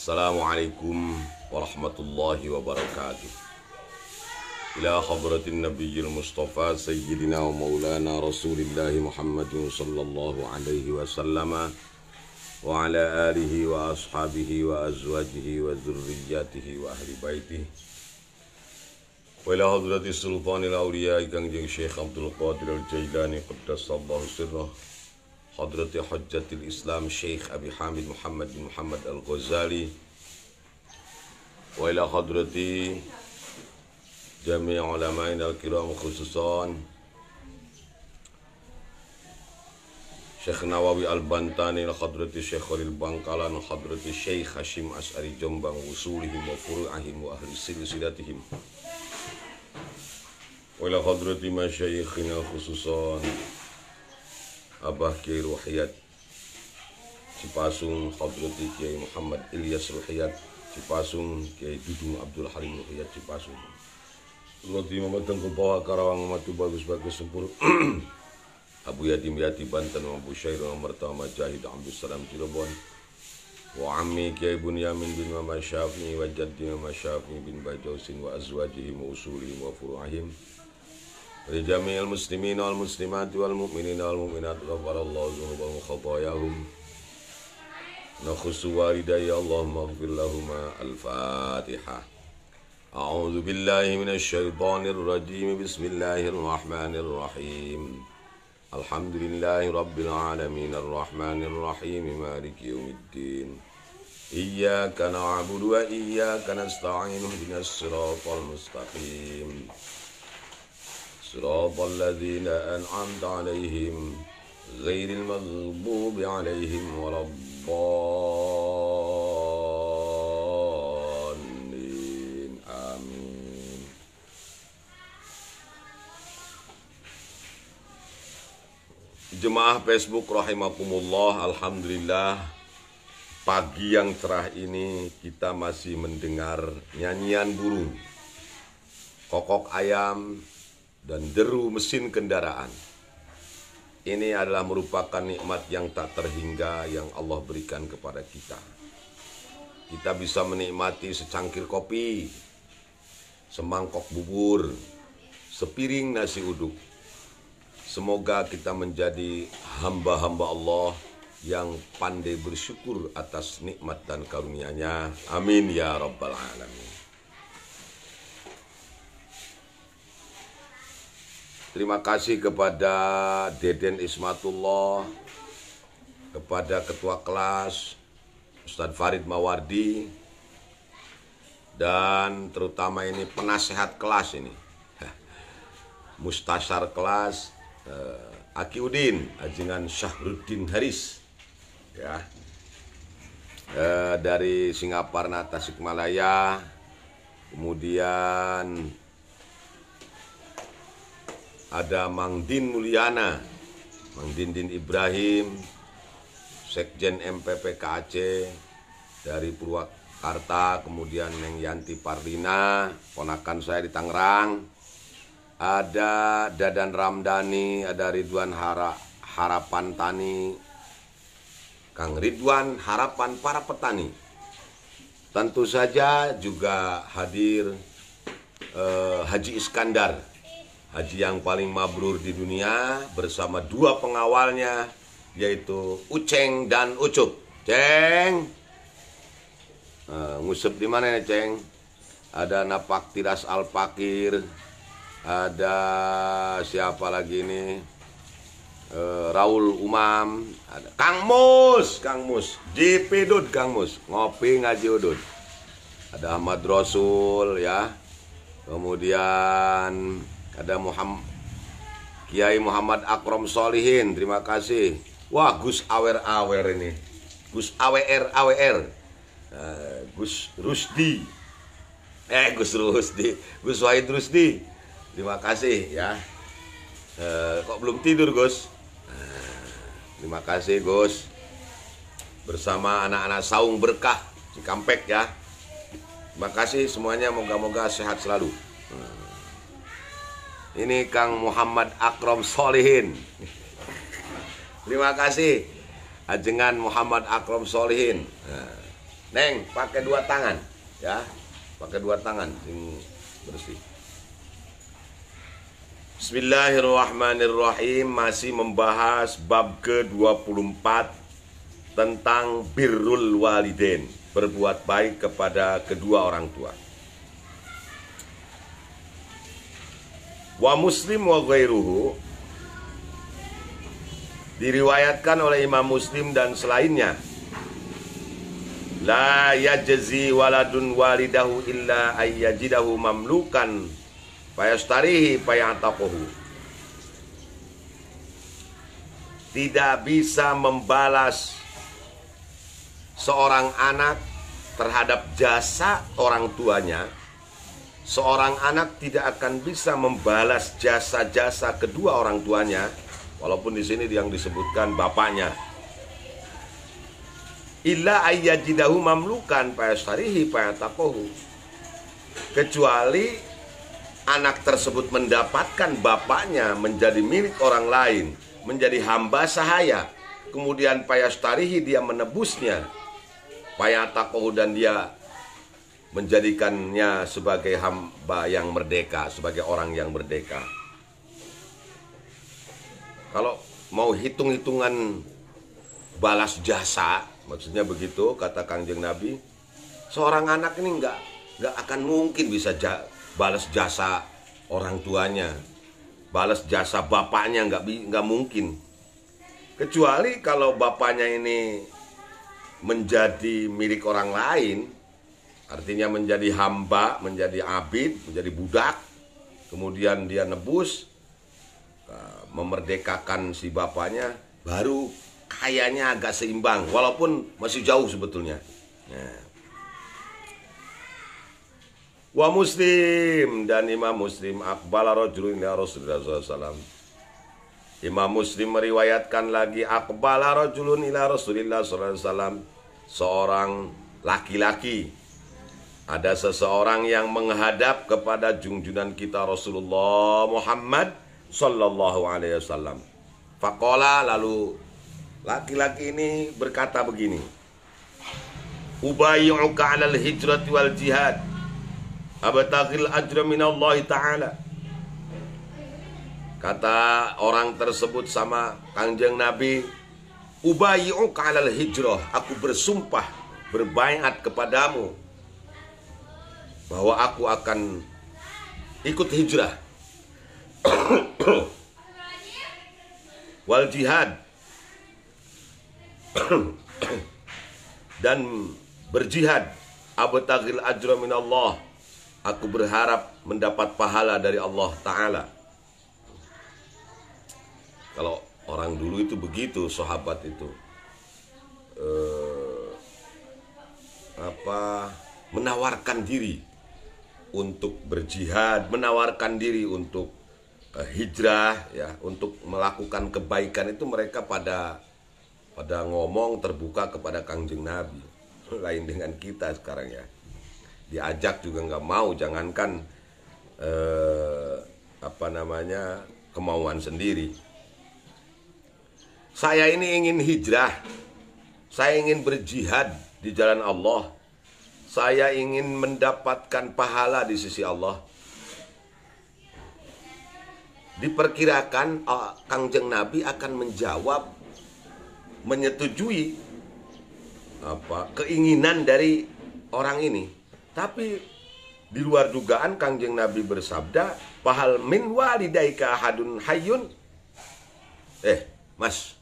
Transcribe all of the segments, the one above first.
Assalamualaikum warahmatullahi wabarakatuh. Ila hadratin nabiyil mustafa sayyidina wa maulana rasulillahi Muhammadin sallallahu alaihi wasallam wa ala alihi wa ashabihi wa azwajihi wa dzurriyyatihi wa ahli baitihi wa ila hadratis sultanil awliya Kangjeng Syekh Abdul Qadir Al-Jailani qaddasallahu sirrah, hadrati hujjatil Islam Syekh Abi Hamid Muhammad bin Muhammad Al-Ghazali, wa ila hadrati jami' ulama'in al-kiram khususan Syekh Nawawi Al-Bantani, hadrati Syekh Khalil Bangkalan, hadrati Syekh Hashim As'ari Jombang, usulihim wa furu'ahim wa ahli silsilatihim, wa ila hadrati masyayikhina khususan Abah Kiai Ruhiyat Cipasung, hadrati Kiai Muhammad Ilyas Ruhiyat Cipasung, Kiai Dudung Abdul Halim Ruhiyat Cipasung, hadrati Muhammad Tengku Bawah Karawang, Matu Bagus Sempur Abu Yatim Yati Banten, Abu Syairul Mertama Jahid Abdul Salam Cirebon, wa ammi Kiai Bunyamin bin Muhammad Syafi'i wa jaddi Muhammad Syafi'i bin Bajausin wa azwajihim wa usulihim wa furu'ahim wa jami'il muslimin wal muslimati wal mu'minin wal mu'minat ghafarallahu dzunubahum wa khatayahum nakhussu walidayya Allahumma ighfir lahumma. Al-Fatihah. A'udzu billahi minasy syaithanir rajim. Bismillahir rahmanir rahim. Alhamdulillahi rabbil alamin arrahmanir rahim maliki yaumiddin. Iyyaka na'budu wa iyyaka nasta'in ihdinas siratal mustaqim. صراط الذين أنعمت عليهم غير المغضوب عليهم ولا الضالين آمين. Jemaah Facebook rahimakumullah, alhamdulillah pagi yang cerah ini kita masih mendengar nyanyian burung, kokok ayam, dan deru mesin kendaraan. Ini adalah merupakan nikmat yang tak terhingga yang Allah berikan kepada kita. Kita bisa menikmati secangkir kopi, semangkok bubur, sepiring nasi uduk. Semoga kita menjadi hamba-hamba Allah yang pandai bersyukur atas nikmat dan karunia-Nya. Amin ya rabbal alamin. Terima kasih kepada Deden Ismatullah, kepada Ketua Kelas Ustadz Farid Mawardi, dan terutama ini penasehat kelas ini, Mustasyar kelas Aki Udin, Ajengan Syahruddin Haris, ya, dari Singaparna Tasikmalaya, kemudian ada Mang Din Mulyana, Mang Dindin Ibrahim, Sekjen MPPK Aceh dari Purwakarta, kemudian Neng Yanti Pardina, ponakan saya di Tangerang, ada Dadan Ramdhani, ada Ridwan Harapan Tani, Kang Ridwan Harapan para petani. Tentu saja juga hadir Haji Iskandar, haji yang paling mabrur di dunia, bersama dua pengawalnya, yaitu Uceng dan Ucup. Ceng, ngusup di mana ya Ceng? Ada Napak Tiras Al-Pakir, ada siapa lagi ini? Raul Umam, ada Kang Mus, JP Dud, Kang Mus, ngopi ngaji udud. Ada Ahmad Rasul, ya. Kemudian ada Kiai Muhammad Akrom Solihin, terima kasih. Wah, Gus Awer ini, Gus AWR, Gus Rusdi, Gus Wahid Rusdi, terima kasih ya. Kok belum tidur Gus? Terima kasih Gus, bersama anak-anak Saung Berkah Cikampek ya. Terima kasih semuanya, moga-moga sehat selalu. Ini Kang Muhammad Akrom Solihin. Terima kasih Ajengan Muhammad Akrom Solihin. Neng, pakai dua tangan, ya. Pakai dua tangan, sing bersih. Bismillahirrahmanirrahim. Masih membahas bab ke-24 tentang birrul walidain, berbuat baik kepada kedua orang tua. Wa Muslim wa ghairuhu, diriwayatkan oleh Imam Muslim dan selainnya, la yajzi waladun walidahu illa ayyajidahu mamlukan fayastarihi fayataquhu. Tidak bisa membalas seorang anak terhadap jasa orang tuanya. Seorang anak tidak akan bisa membalas jasa-jasa kedua orang tuanya, walaupun di sini yang disebutkan bapaknya. Illa ayyajidahu mamlukan fayastarihi fayataquhu, kecuali anak tersebut mendapatkan bapaknya menjadi milik orang lain, menjadi hamba sahaya, kemudian fayastarihi, dia menebusnya, fayataquhu, dan dia menjadikannya sebagai hamba yang merdeka, sebagai orang yang merdeka. Kalau mau hitung-hitungan balas jasa, maksudnya begitu kata Kangjeng Nabi, seorang anak ini nggak akan mungkin bisa balas jasa orang tuanya, balas jasa bapaknya, nggak mungkin. Kecuali kalau bapaknya ini menjadi milik orang lain, artinya menjadi hamba, menjadi abid, menjadi budak, kemudian dia nebus, memerdekakan si bapaknya, baru kayaknya agak seimbang, walaupun masih jauh sebetulnya. Nah. Wa Muslim, dan Imam Muslim, aqbala rajulun ila Rasulullah SAW. Imam Muslim meriwayatkan lagi, aqbala rajulun ila Rasulillah SAW. Seorang laki-laki, ada seseorang yang menghadap kepada junjungan kita Rasulullah Muhammad sallallahu alaihi wasallam. Faqala, lalu laki-laki ini berkata begini, ubayyuka 'alal hijrati wal jihad abtaghil ajra minallahi ta'ala. Kata orang tersebut sama Kangjeng Nabi, ubayyuka 'alal hijrah, aku bersumpah, berbaiat kepadamu bahwa aku akan ikut hijrah wal jihad, dan berjihad, abtaghil ajra minallah, aku berharap mendapat pahala dari Allah Ta'ala. Kalau orang dulu itu begitu, sahabat itu menawarkan diri untuk berjihad, menawarkan diri untuk hijrah, ya, untuk melakukan kebaikan itu mereka pada ngomong terbuka kepada Kangjeng Nabi. Lain dengan kita sekarang, ya, diajak juga nggak mau, jangankan kemauan sendiri. Saya ini ingin hijrah, saya ingin berjihad di jalan Allah, saya ingin mendapatkan pahala di sisi Allah. Diperkirakan Kangjeng Nabi akan menjawab, menyetujui keinginan dari orang ini. Tapi di luar dugaan Kangjeng Nabi bersabda, "Fahal min walidaika ahadun hayyun?" Mas,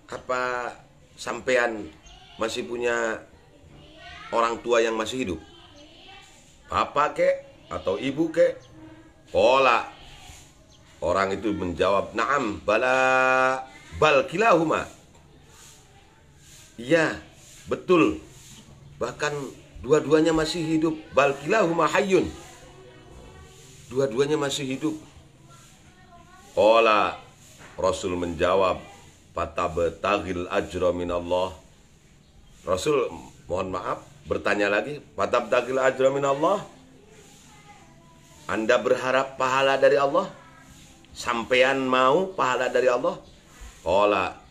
apa sampean masih punya orang tua yang masih hidup? Bapak kek atau ibu kek? Qala, orang itu menjawab, "Na'am, bal kilahuma." Iya, betul. Bahkan dua-duanya masih hidup. Bal kilahuma hayyun. Dua-duanya masih hidup. Qala, Rasul menjawab, "Fatabtaghil ajra minallah." Rasul, mohon maaf, bertanya lagi, "Fatabtaghil ajra minallah?" Anda berharap pahala dari Allah? Sampean mau pahala dari Allah? Qala,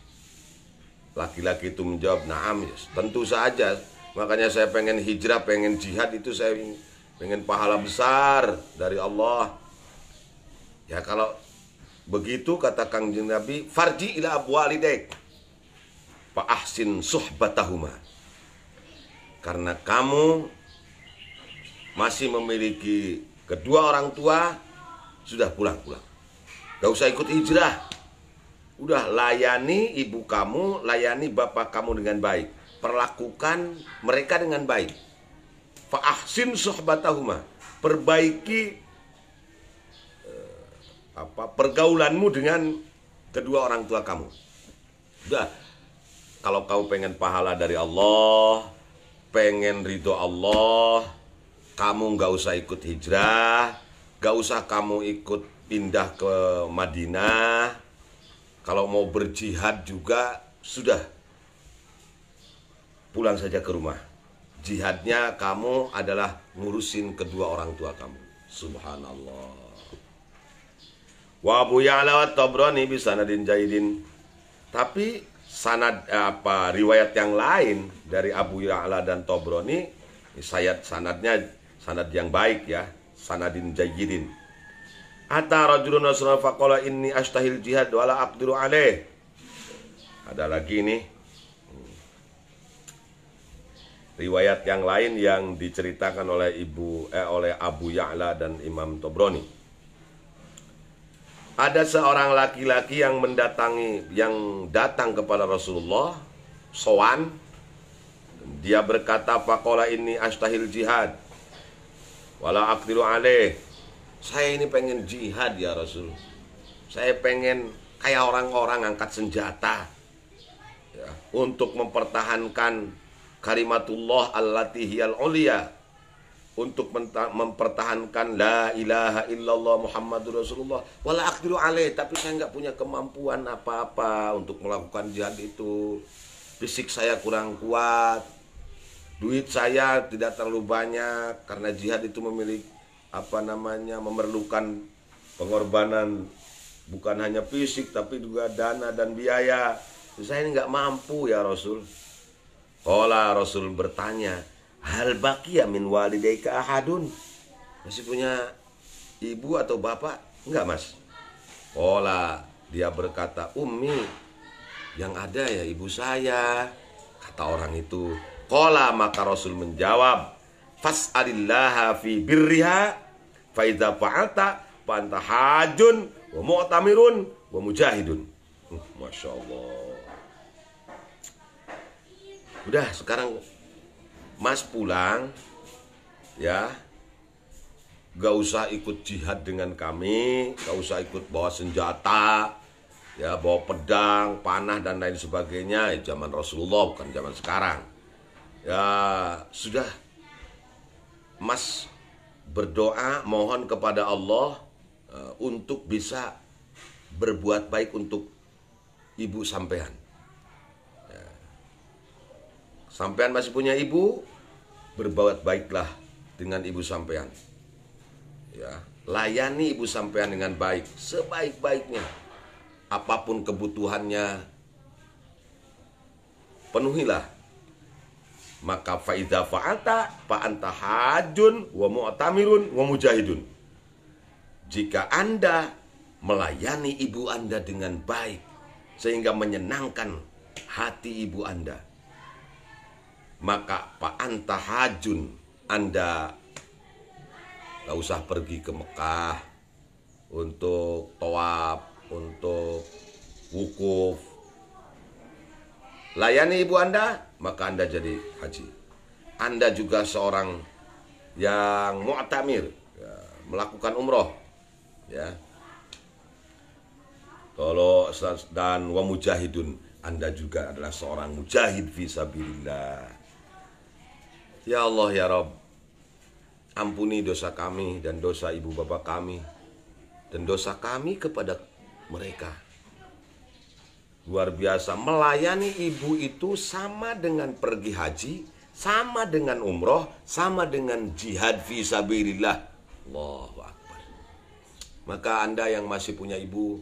laki-laki itu menjawab, "Na'am, tentu saja Makanya saya pengen hijrah, pengen jihad, itu saya pengen pahala besar dari Allah. Ya kalau begitu kata Kangjeng Nabi, farji ila abwalidaik fa ahsin suhbatahuma. Karena kamu masih memiliki kedua orang tua, sudah pulang-pulang. Gak usah ikut hijrah. Udah layani ibu kamu, layani bapak kamu dengan baik. Perlakukan mereka dengan baik. Fa ahsin suhbatahuma. Perbaiki pergaulanmu dengan kedua orang tua kamu. Udah. Kalau kau pengen pahala dari Allah, pengen ridho Allah, kamu gak usah ikut hijrah, gak usah kamu ikut pindah ke Madinah. Kalau mau berjihad juga, sudah pulang saja ke rumah. Jihadnya kamu adalah ngurusin kedua orang tua kamu. Subhanallah. Wa Abu Ya'la wa Tabrani bisanadin jaidin. Tapi sanad riwayat yang lain dari Abu Ya'la dan Tabrani, sanadnya sanad yang baik ya, sanadin jaidin. Ata rajulun rasulullah faqala inni astahil jihad wala aqdiru alaih. Ada lagi nih riwayat yang lain yang diceritakan oleh oleh Abu Ya'la dan Imam Tabrani. Ada seorang laki-laki yang datang kepada Rasulullah, sowan. Dia berkata, faqala inni astahil jihad wala aqdiru alaih. Saya ini pengen jihad ya Rasul. Saya pengen kayak orang-orang angkat senjata ya, untuk mempertahankan kalimatullah allati hiyal ulia, untuk mempertahankan la ilaha illallah Muhammadur Rasulullah wala aqdiru alaih. Tapi saya nggak punya kemampuan apa-apa untuk melakukan jihad itu. Fisik saya kurang kuat, duit saya tidak terlalu banyak, karena jihad itu memiliki memerlukan pengorbanan bukan hanya fisik tapi juga dana dan biaya. Saya ini nggak mampu ya Rasul. Qala, Rasul bertanya, hal baqiya min walidayka ahadun? Masih punya ibu atau bapak? Enggak mas. Qala, dia berkata, ummi, yang ada ya ibu saya, kata orang itu. Qala, maka Rasul menjawab, fas'alillaha fi birriha fa idza fa'alta fa anta hajun wa mu'tamirun wa mujahidun. Masya Allah. Udah, sekarang mas pulang ya, gak usah ikut jihad dengan kami, gak usah ikut bawa senjata ya, bawa pedang, panah dan lain sebagainya. Zaman Rasulullah, bukan zaman sekarang ya. Sudah, mas berdoa, mohon kepada Allah untuk bisa berbuat baik untuk ibu sampean. Sampean masih punya ibu, berbuat baiklah dengan ibu sampean. Ya, layani ibu sampean dengan baik, sebaik-baiknya. Apapun kebutuhannya, penuhilah. Maka faidza fa'alta fa anta hajun wa mu'tamirun wa mujahidun. Jika Anda melayani ibu Anda dengan baik sehingga menyenangkan hati ibu Anda, maka fa anta hajun, Anda gak usah pergi ke Mekah untuk tawaf, untuk wukuf. Layani ibu Anda, maka Anda jadi haji. Anda juga seorang yang mu'tamir ya, melakukan umroh ya. Kalau dan wa mujahidun, Anda juga adalah seorang mujahid fi sabilillah. Ya Allah ya Rabb, ampuni dosa kami dan dosa ibu bapak kami dan dosa kami kepada mereka. Luar biasa, melayani ibu itu sama dengan pergi haji, sama dengan umroh, sama dengan jihad fi sabilillah. Allahu Akbar. Maka Anda yang masih punya ibu,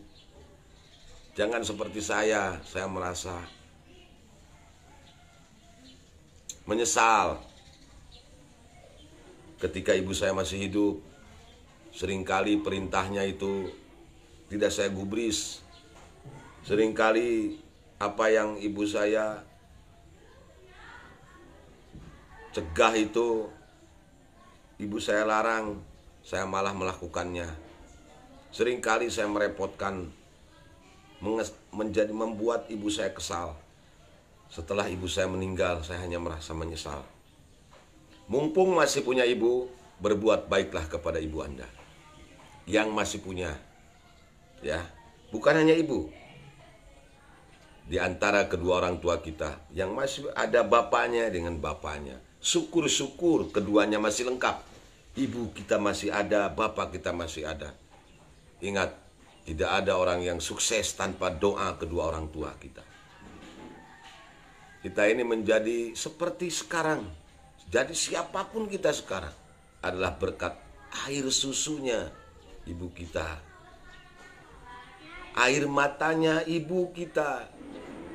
jangan seperti saya merasa menyesal ketika ibu saya masih hidup. Seringkali perintahnya itu tidak saya gubris. Seringkali apa yang ibu saya cegah itu ibu saya larang, saya malah melakukannya. Seringkali saya merepotkan, membuat ibu saya kesal. Setelah ibu saya meninggal, saya hanya merasa menyesal. Mumpung masih punya ibu, berbuat baiklah kepada ibu Anda yang masih punya, ya, bukan hanya ibu. Di antara kedua orang tua kita yang masih ada bapaknya dengan bapaknya, syukur-syukur keduanya masih lengkap. Ibu kita masih ada, bapak kita masih ada. Ingat, tidak ada orang yang sukses tanpa doa kedua orang tua kita. Kita ini menjadi seperti sekarang. Jadi siapapun kita sekarang adalah berkat air susunya ibu kita, air matanya ibu kita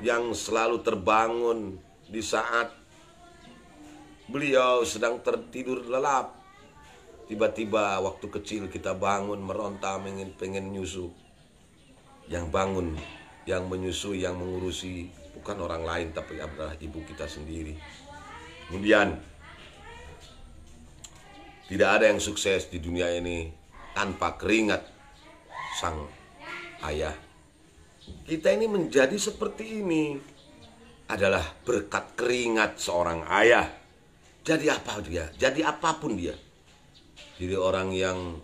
yang selalu terbangun di saat beliau sedang tertidur lelap. Tiba-tiba waktu kecil kita bangun meronta pengen nyusu. Yang bangun, yang menyusui, yang mengurusi bukan orang lain tapi adalah ibu kita sendiri. Kemudian tidak ada yang sukses di dunia ini tanpa keringat sang ayah. Kita ini menjadi seperti ini adalah berkat keringat seorang ayah. Jadi apa dia? Jadi apapun dia. Jadi orang yang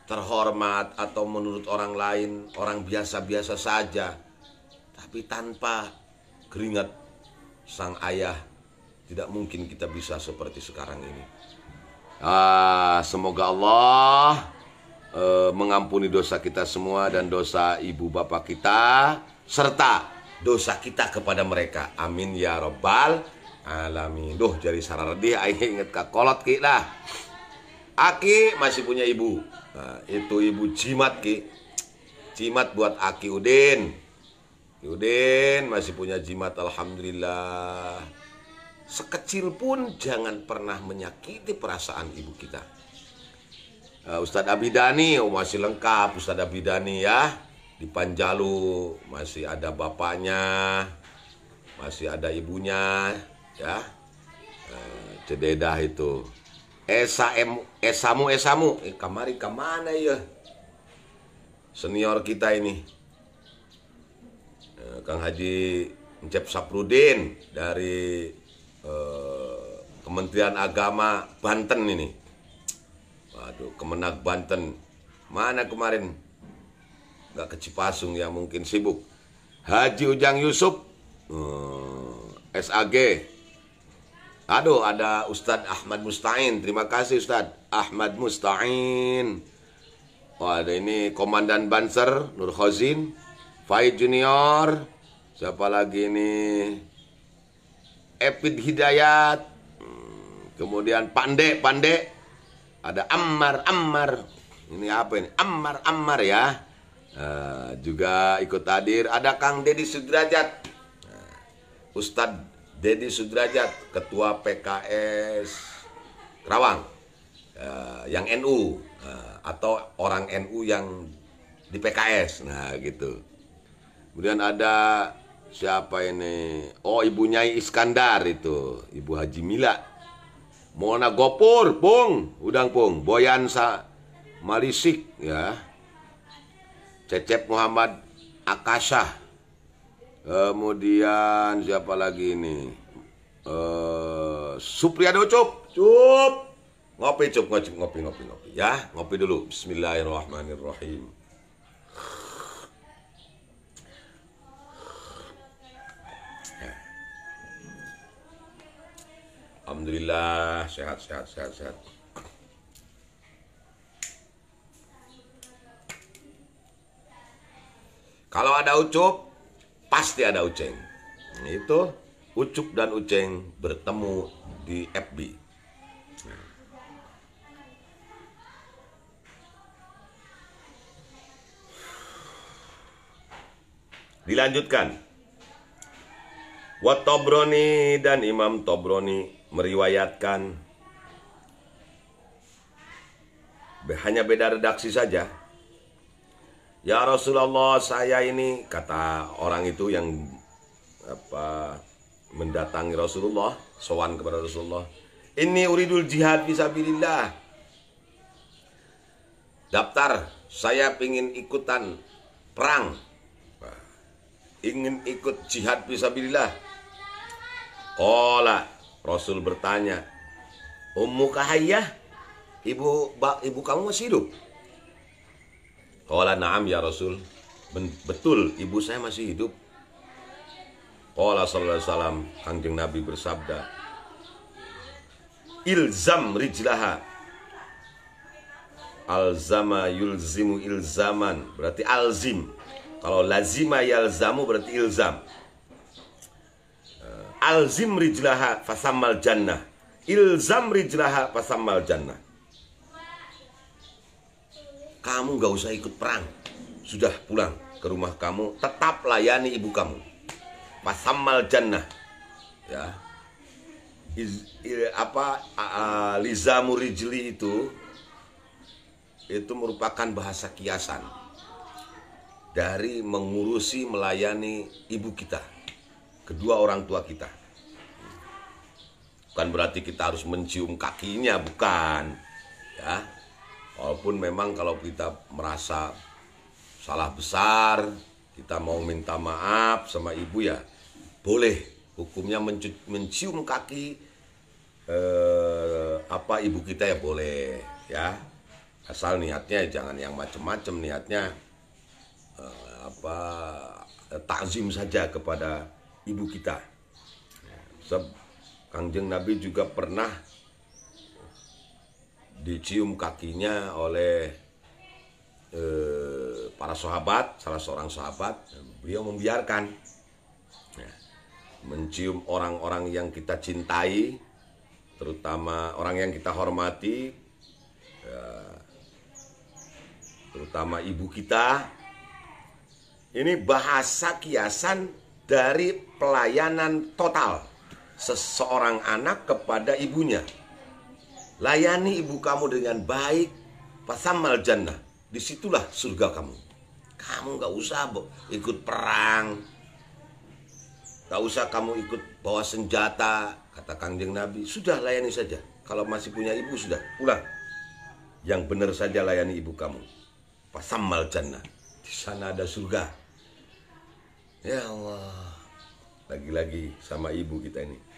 terhormat atau menurut orang lain orang biasa-biasa saja, tapi tanpa keringat sang ayah tidak mungkin kita bisa seperti sekarang ini. Semoga Allah mengampuni dosa kita semua dan dosa ibu bapak kita serta dosa kita kepada mereka. Amin ya rabbal alamin. Duh, jadi sarardi aing inget ka kolot ki dah. Aki masih punya ibu. Nah, itu ibu jimat ki. Jimat buat Aki Udin. Udin masih punya jimat, alhamdulillah. Sekecil pun jangan pernah menyakiti perasaan ibu kita. Ustadz Abidani masih lengkap, Ustadz Abidani ya. Di Panjalu masih ada bapaknya, masih ada ibunya ya. Cededah itu. Esamu kamari kemana ya? Senior kita ini, Kang Haji Encep Saprudin dari Kementerian Agama Banten ini. Waduh, Kemenag Banten. Mana kemarin? Gak ke Cipasung ya, mungkin sibuk. Haji Ujang Yusuf, SAG. Aduh, ada Ustadz Ahmad Musta'in. Terima kasih Ustadz Ahmad Musta'in. Wah, ada ini Komandan Banser Nur Khozin, Faid Junior. Siapa lagi ini? Epid Hidayat. Kemudian Pande. Ada Ammar. Ini apa ini? Ammar ya. Juga ikut hadir. Ada Kang Dedi Sudrajat. Ustadz Dedi Sudrajat, Ketua PKS Kerawang, yang NU, atau orang NU yang di PKS, nah gitu. Kemudian ada siapa ini? Oh, Ibu Nyai Iskandar itu, Ibu Haji Mila. Mona Gopur, Pung, udang Pung, Boyansa Malisik ya. Cecep Muhammad Akasha. Kemudian siapa lagi ini? Supriyado Cup. Ngopi ya. Ngopi dulu. Bismillahirrahmanirrahim. Alhamdulillah, sehat. Kalau ada Ucup, pasti ada Uceng. Itu Ucup dan Uceng bertemu di FB. Dilanjutkan. Wa Tabrani, dan Imam Tabrani meriwayatkan, hanya beda redaksi saja. Ya Rasulullah, saya ini, kata orang itu yang mendatangi Rasulullah, sowan kepada Rasulullah, ini uridul jihad fisabilillah. Daftar, saya ingin ikutan perang, ingin ikut jihad fisabilillah. Qala, Rasul bertanya, ummuka hayyah, ibu kamu masih hidup? Qala na'am ya Rasul, betul ibu saya masih hidup. Qala sallallahu alaihi wasallam, Kanjeng Nabi bersabda, ilzam rijlaha, alzama yulzimu ilzaman, berarti alzim. Kalau lazima yalzamu berarti ilzam. Alzim rijlaha fasammal jannah, ilzam rijlaha fasammal jannah. Kamu gak usah ikut perang, sudah pulang ke rumah kamu, tetap layani ibu kamu. Fasammal jannah, ya. Lizamu rijli itu merupakan bahasa kiasan dari mengurusi, melayani ibu kita, kedua orang tua kita. Bukan berarti kita harus mencium kakinya, bukan, ya. Walaupun memang kalau kita merasa salah besar, kita mau minta maaf sama ibu, ya boleh, hukumnya mencium kaki ibu kita, ya boleh, ya. Asal niatnya jangan yang macam-macam, niatnya takzim saja kepada ibu kita. Kanjeng Nabi juga pernah dicium kakinya oleh para sahabat, salah seorang sahabat. Beliau membiarkan, ya, mencium orang-orang yang kita cintai, terutama orang yang kita hormati, ya, terutama ibu kita. Ini bahasa kiasan dari pelayanan total seseorang anak kepada ibunya. Layani ibu kamu dengan baik, fasammal jannah, disitulah surga kamu. Kamu gak usah ikut perang, gak usah kamu ikut bawa senjata, kata Kanjeng Nabi. Sudah layani saja. Kalau masih punya ibu, sudah pulang. Yang benar saja layani ibu kamu. Fasammal jannah, di sana ada surga. Ya Allah, lagi-lagi sama ibu kita ini.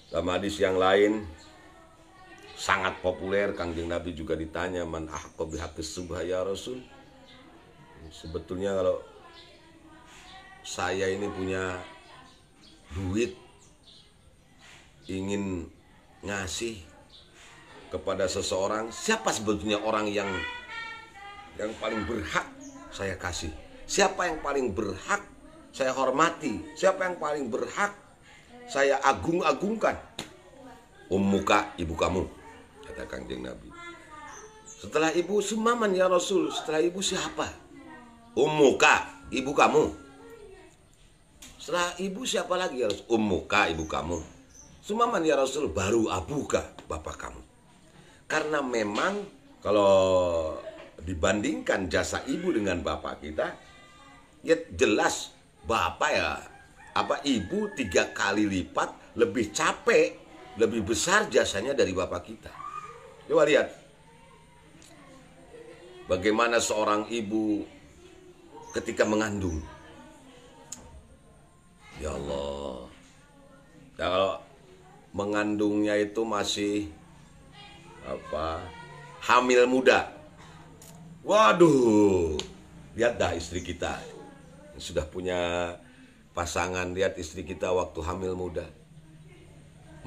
Dalam hadis yang lain sangat populer, Kanjeng Nabi juga ditanya, man ahqa bihaqqis subha ya Rasul. Sebetulnya kalau saya ini punya duit, ingin ngasih kepada seseorang, siapa sebetulnya orang yang paling berhak saya kasih? Siapa yang paling berhak saya hormati? Siapa yang paling berhak saya agung-agungkan? Ummuka, ibu kamu, kata Kanjeng Nabi. Setelah ibu, sumaman ya Rasul, setelah ibu siapa? Ummuka, ibu kamu. Setelah ibu siapa lagi ya Rasul? Ummuka, ibu kamu. Sumaman ya Rasul, baru abuka, bapak kamu. Karena memang kalau dibandingkan jasa ibu dengan bapak kita, ya jelas bapak ibu 3 kali lipat lebih capek, lebih besar jasanya dari bapak kita. Coba lihat bagaimana seorang ibu ketika mengandung. Ya Allah, ya kalau mengandungnya itu masih hamil muda. Waduh, lihat dah istri kita sudah punya pasangan, lihat istri kita waktu hamil muda.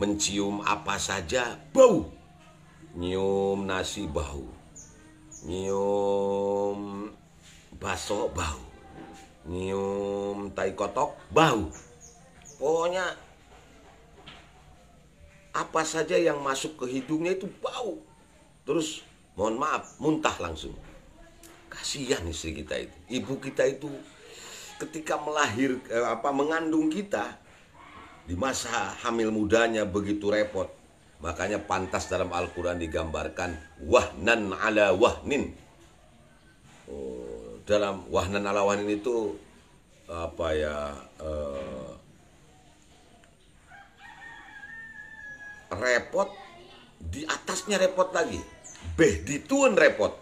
Mencium apa saja bau. Nyium nasi bau, nyium bakso bau, nyium tai kotok bau. Pokoknya apa saja yang masuk ke hidungnya itu bau. Terus mohon maaf, muntah langsung. Kasihan istri kita itu, ibu kita itu ketika mengandung kita di masa hamil mudanya begitu repot. Makanya pantas dalam Al-Quran digambarkan wahnan ala wahnin. Dalam wahnan ala wahnin itu repot, di atasnya repot lagi. Beh dituan repot.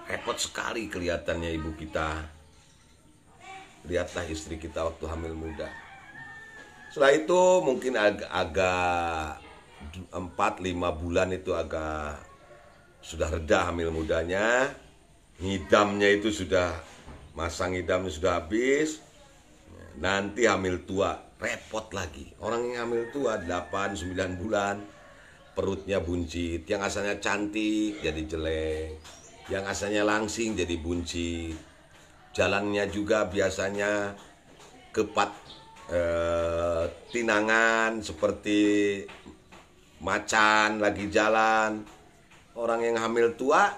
Repot sekali kelihatannya ibu kita. Lihatlah istri kita waktu hamil muda. Setelah itu mungkin agak 4-5 bulan itu agak sudah reda hamil mudanya. Ngidamnya itu sudah, masa ngidamnya sudah habis. Nanti hamil tua, repot lagi. Orang yang hamil tua 8-9 bulan, perutnya buncit. Yang asalnya cantik jadi jelek. Yang asalnya langsing jadi buncit. Jalannya juga biasanya kepat tinangan seperti macan lagi jalan. Orang yang hamil tua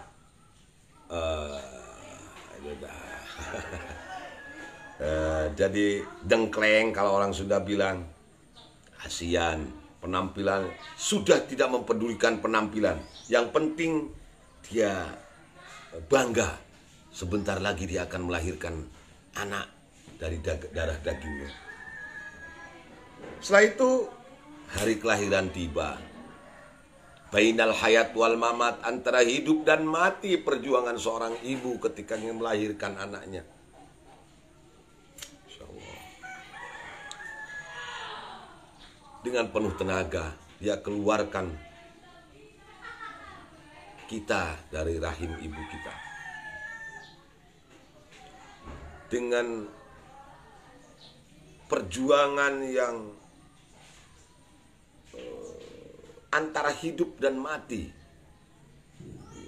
jadi dengkleng kalau orang sudah bilang. Kasihan, penampilan sudah tidak mempedulikan penampilan. Yang penting dia bangga sebentar lagi dia akan melahirkan anak dari darah dagingnya. Setelah itu hari kelahiran tiba. Bainal hayat wal mamat, antara hidup dan mati perjuangan seorang ibu ketika ingin melahirkan anaknya. Insyaallah. Dengan penuh tenaga dia keluarkan kita dari rahim ibu kita. Dengan perjuangan yang antara hidup dan mati.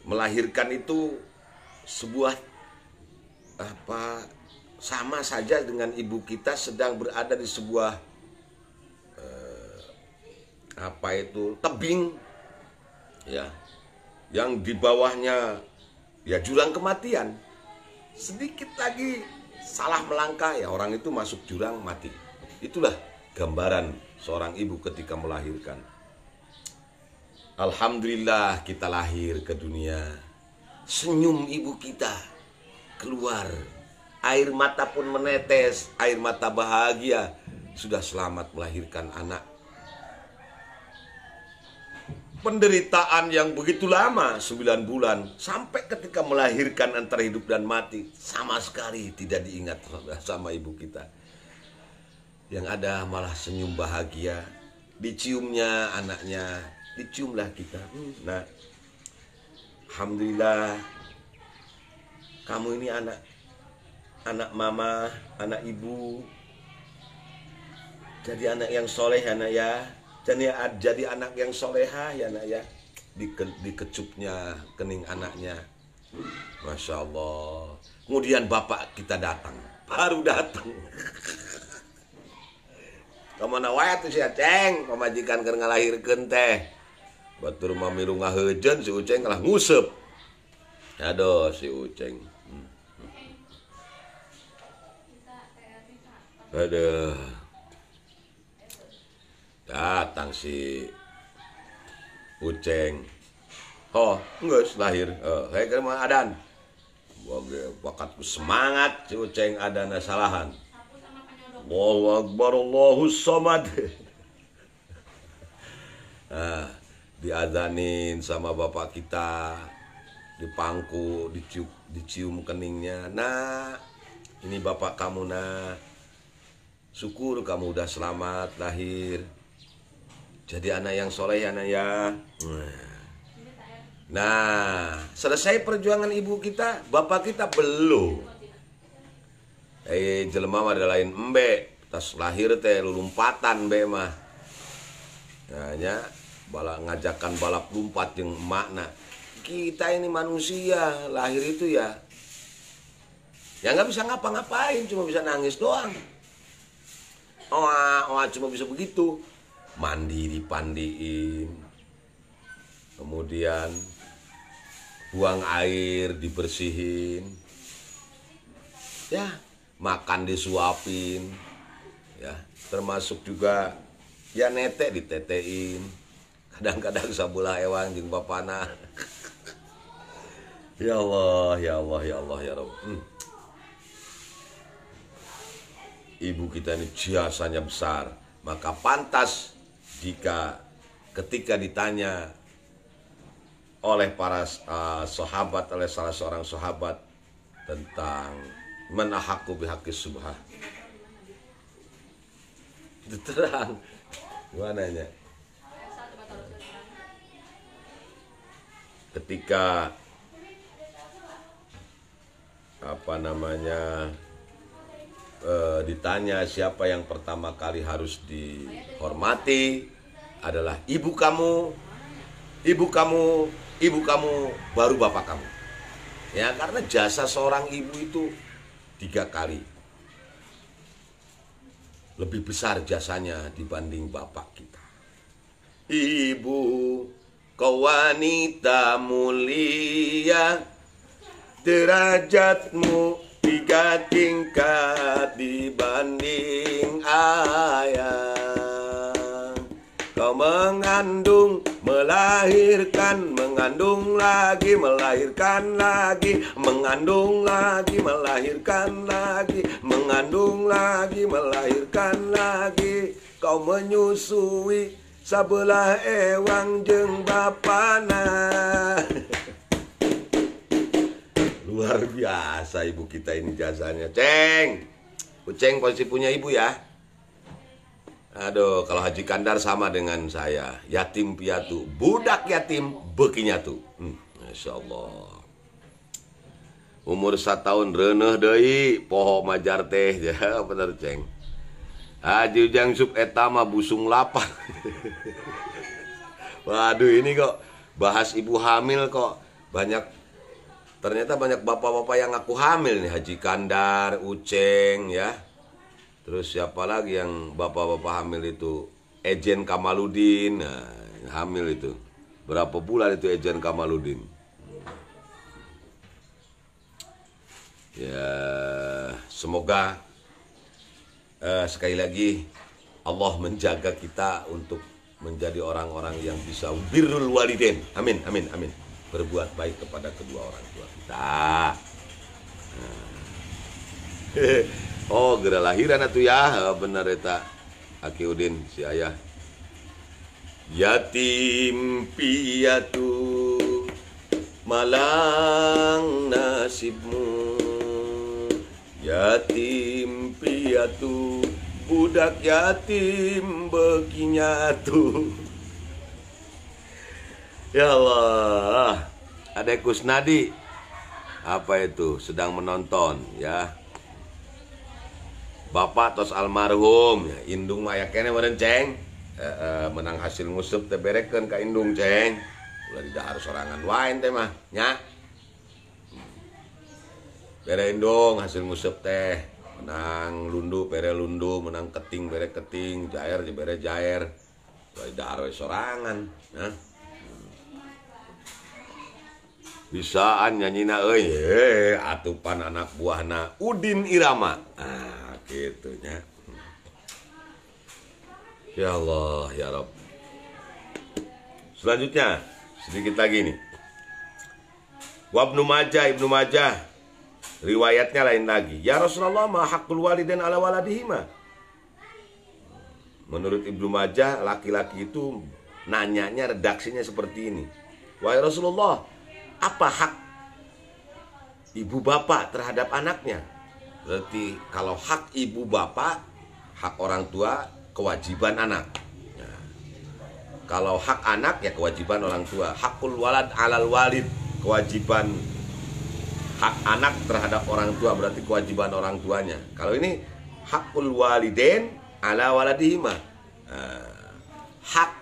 Melahirkan itu sebuah sama saja dengan ibu kita sedang berada di sebuah tebing ya, yang di bawahnya ya jurang kematian. Sedikit lagi salah melangkah ya orang itu masuk jurang mati. Itulah gambaran seorang ibu ketika melahirkan. Alhamdulillah kita lahir ke dunia. Senyum ibu kita keluar. Air mata pun menetes, air mata bahagia. Sudah selamat melahirkan anak. Penderitaan yang begitu lama, 9 bulan, sampai ketika melahirkan antara hidup dan mati, sama sekali tidak diingat sama ibu kita. Yang ada malah senyum bahagia, diciumnya anaknya, diciumlah kita. Nah, alhamdulillah, kamu ini anak mama, anak ibu, jadi anak yang soleh anak ya. Jadi anak yang soleha ya nak ya. Dikecupnya kening anaknya, Masya Allah. Kemudian bapak kita datang, baru datang. Kemana wae tuh si Aceng, pamajikan keur ngalahirkeun teh. Batur mamiru ngaheujeun si Uceng ngalah nguseup. Aduh si Uceng. Aduh. Datang si Uceng. Oh, geus lahir. Kayak keur mah adan. Boge bakatku semangat si Uceng adana salahan. Allahu Akbar, Allahus Samad. Nah, diazanin sama bapak kita, dipangku, dicium keningnya. Nah, ini bapak kamu nak. Syukur kamu udah selamat lahir. Jadi anak yang soleh anak ya. Nah, selesai perjuangan ibu kita, bapak kita belum. Jelema mah ada lain embe, tas lahir teh lumpatan be mah. Nah, nya ngajakan balap lompat jeung emakna. Kita ini manusia, lahir itu ya nggak bisa ngapa-ngapain, cuma bisa nangis doang. Cuma bisa begitu. Mandi dipandiin, kemudian buang air dibersihin, Ya, makan disuapin, ya, termasuk juga ya nete ditetein. Kadang-kadang sabulah ewang jeung bapana. Ya Allah, ya Allah, ya Allah, ya Rabb. Ibu kita ini jasanya besar, maka pantas jika ketika ditanya oleh para sahabat, oleh salah seorang sahabat tentang man ahaqqu bihaqqis subhah, itu terang gimana ya, ketika ditanya siapa yang pertama kali harus dihormati, adalah ibu kamu, baru bapak kamu. Ya, karena jasa seorang ibu itu 3 kali lebih besar jasanya dibanding bapak kita. Ibu, kau wanita mulia, derajatmu 3 tingkat dibanding ayah. Kau mengandung, melahirkan, mengandung lagi, melahirkan lagi, mengandung lagi, melahirkan lagi, mengandung lagi, melahirkan lagi. Kau menyusui sabelah ewang jeung bapana. Luar biasa ibu kita ini jasanya. Ceng, Uceng pasti punya ibu ya. Aduh, kalau Haji Kandar sama dengan saya, yatim piatu, budak yatim, bekinya tuh. Masya Allah. Umur 1 tahun reneh deui, poho majar teh, ya bener Ceng. Haji Ujang Sub etama busung lapar. Waduh, ini kok bahas ibu hamil kok banyak. Ternyata banyak bapak-bapak yang ngaku hamil nih. Haji Kandar, Uceng ya. Terus siapa lagi yang bapak-bapak hamil itu? Ejen Kamaludin, nah, hamil itu. Berapa bulan itu Ejen Kamaludin? Ya, semoga sekali lagi Allah menjaga kita untuk menjadi orang-orang yang bisa birrul walidain. Amin, amin, amin. Berbuat baik kepada kedua orang tua kita. Oh, geura lahiran atuh ya, bener eta Aki Udin si ayah. Yatim piatu malang nasibmu, yatim piatu budak yatim beginya tuh. Ya Allah, Adek Kusnadi apa itu sedang menonton ya. Bapak tos almarhum ya, indung mah aya keneh meureun Ceng. Menang hasil nguseup teh berekeun ka indung Ceng. Ulah di dahar sorangan wae teh mah nya. Bere indung hasil nguseup teh, menang lundu bere lundu, menang keting bere keting, jaer bere jaer. Ulah di dahar sorangan, nah. Bisaan nyanyina euy, atupan anak buahna Udin Irama. Gitunya. Ya Allah, ya Rabb. Selanjutnya sedikit lagi nih. Ibnu Majah riwayatnya lain lagi. Ya Rasulullah, ma haqqul walidain ala waladihima. Menurut Ibnu Majah, laki-laki itu nanyanya redaksinya seperti ini. Wahai Rasulullah, apa hak ibu bapak terhadap anaknya? Berarti kalau hak ibu bapak, hak orang tua, kewajiban anak. Ya. Kalau hak anak ya kewajiban orang tua. Hakul walad alal walid, kewajiban hak anak terhadap orang tua, berarti kewajiban orang tuanya. Kalau ini hakul walidain ala waladihima. Hak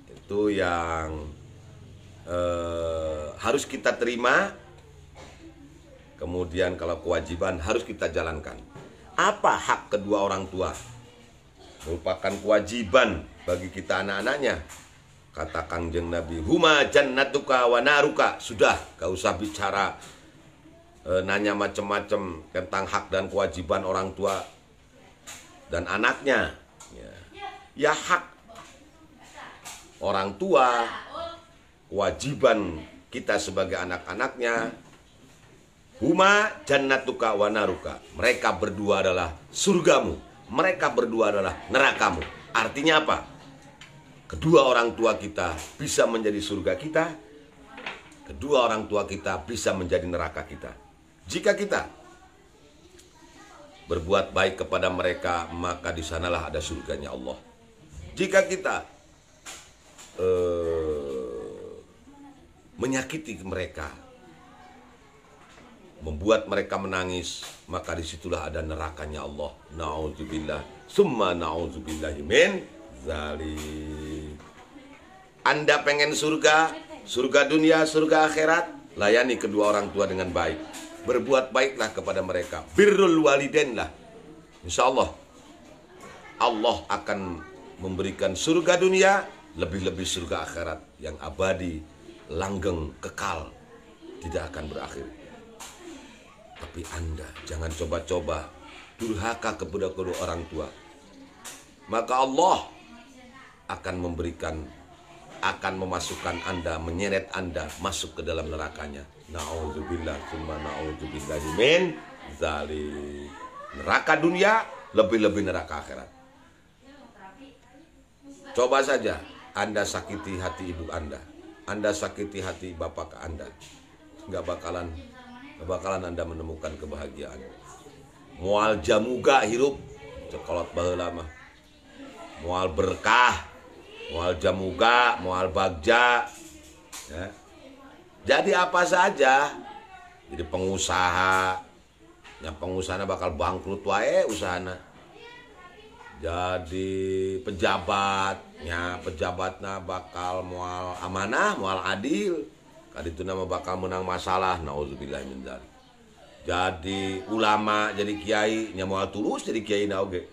itu yang harus kita terima. Kemudian kalau kewajiban harus kita jalankan. Apa hak kedua orang tua? Merupakan kewajiban bagi kita anak-anaknya. Kata Kangjeng Nabi, huma jannatuka wa naruka. Sudah, gak usah bicara nanya macam-macam tentang hak dan kewajiban orang tua dan anaknya. Ya hak orang tua, kewajiban kita sebagai anak-anaknya, huma jannatuka wa naruka. Mereka berdua adalah surgamu, mereka berdua adalah nerakamu. Artinya apa? Kedua orang tua kita bisa menjadi surga kita, kedua orang tua kita bisa menjadi neraka kita. Jika kita berbuat baik kepada mereka, maka di sanalah ada surganya Allah. Jika kita menyakiti mereka, membuat mereka menangis, maka disitulah ada nerakanya Allah. Na'udzubillah, summa na'udzubillahi min zalik. Anda pengen surga, surga dunia, surga akhirat, layani kedua orang tua dengan baik. Berbuat baiklah kepada mereka. Birrul walidain lah. Insya Allah, Allah akan memberikan surga dunia, lebih-lebih surga akhirat yang abadi, langgeng, kekal, tidak akan berakhir. Tapi Anda jangan coba-coba durhaka kepada kedua orang tua. Maka Allah akan memberikan, akan memasukkan Anda, menyeret Anda masuk ke dalam nerakanya. Na'udzubillah, summa na'udzubillahi min zalik. Neraka dunia, lebih-lebih neraka akhirat. Coba saja Anda sakiti hati ibu Anda sakiti hati bapak Anda, nggak bakalan Anda menemukan kebahagiaan. Mual jamuga hirup, cekolot baheula mah. Mual berkah, mual jamuga, mual bagja. Ya. Jadi apa saja, jadi pengusaha, yang pengusahanya bakal bangkrut wae usahana. Jadi pejabatnya, pejabatnya bakal mual amanah, mual adil. Kaditu nama bakal menang masalah, nauzubillah min dzalik. Jadi ulama, jadi kiai, nya mual tulus jadi kiai na oge.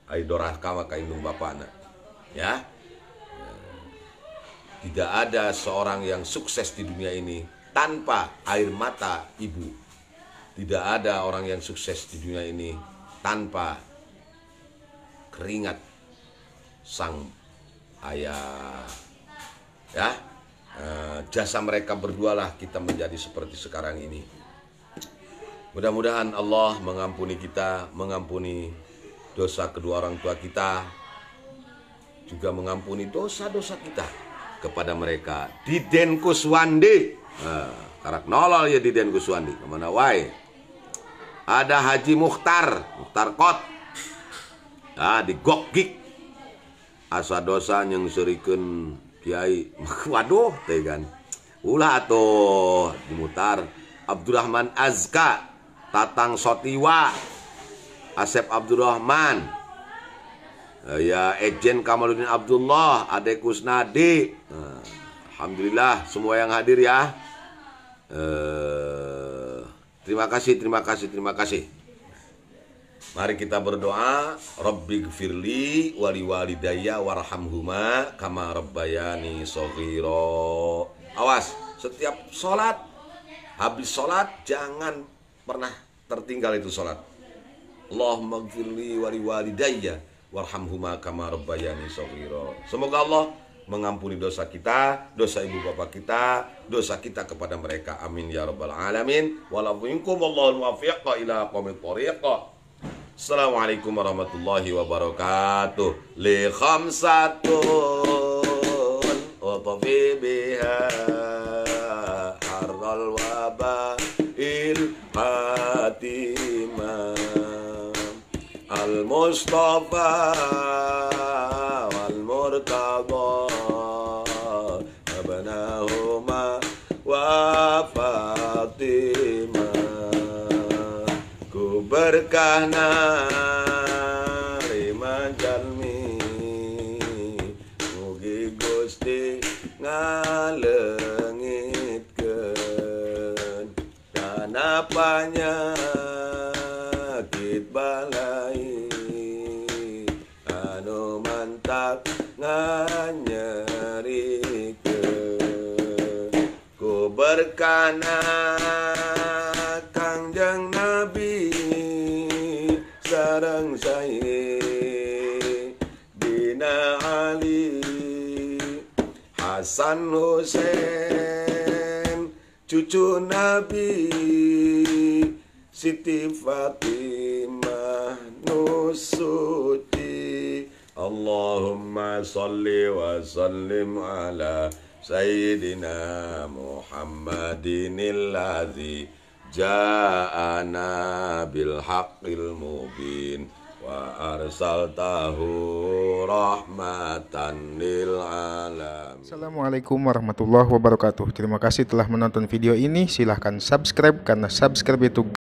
Ai doraka maka indung bapana. Ya. Tidak ada seorang yang sukses di dunia ini tanpa air mata ibu. Tidak ada orang yang sukses di dunia ini tanpa keringat sang ayah. Ya, jasa mereka berdualah kita menjadi seperti sekarang ini. Mudah-mudahan Allah mengampuni kita, mengampuni dosa kedua orang tua kita, juga mengampuni dosa-dosa kita kepada mereka. Diden Kuswandi, karak nolol ya Diden Kuswandi, kemana wae. Ada Haji Mukhtar Kot, di Gokgik, asa dosa yang serikeun kiai. Waduh, tegan. Ulah atuh dimutar. Abdurrahman Azka, Tatang Sotiwa, Asep Abdurrahman, ya Ejen Kamaluddin Abdullah, Ade Kusnadi. Alhamdulillah semua yang hadir ya. Terima kasih. Mari kita berdoa. Rabbighfirli wali walidayya warhamhuma kama rabbayani shaghira. Awas, setiap sholat, habis sholat jangan pernah tertinggal itu sholat. Allahumma gfirli wali walidayya warhamhuma kama rabbayani shaghira. Semoga Allah mengampuni dosa kita, dosa ibu bapak kita, dosa kita kepada mereka. Amin ya rabbal alamin. Walaupun wallahul muwaffiq ila aqwamit thoriq. Assalamualaikum warahmatullahi wabarakatuh. Li khamsatun utafi biha harral wabail hatimah al mustafa wal murtada abnahuma wa fatimah. Ku berkah narima jalmi, mugi Gusti ngalengitkeun dana panyakit balai anu mantap nganyerikeun. Ku berkah kang bareng Sayyidina Ali, Hasan Hussein, cucu Nabi, Siti Fatimah Nusuci. Allahumma salli wa sallim ala Sayyidina Muhammadin alladzi ja'ana bil haqqil mubin wa arsaltahu rahmatan lil alamin. Assalamualaikum warahmatullahi wabarakatuh. Terima kasih telah menonton video ini. Silahkan subscribe karena subscribe itu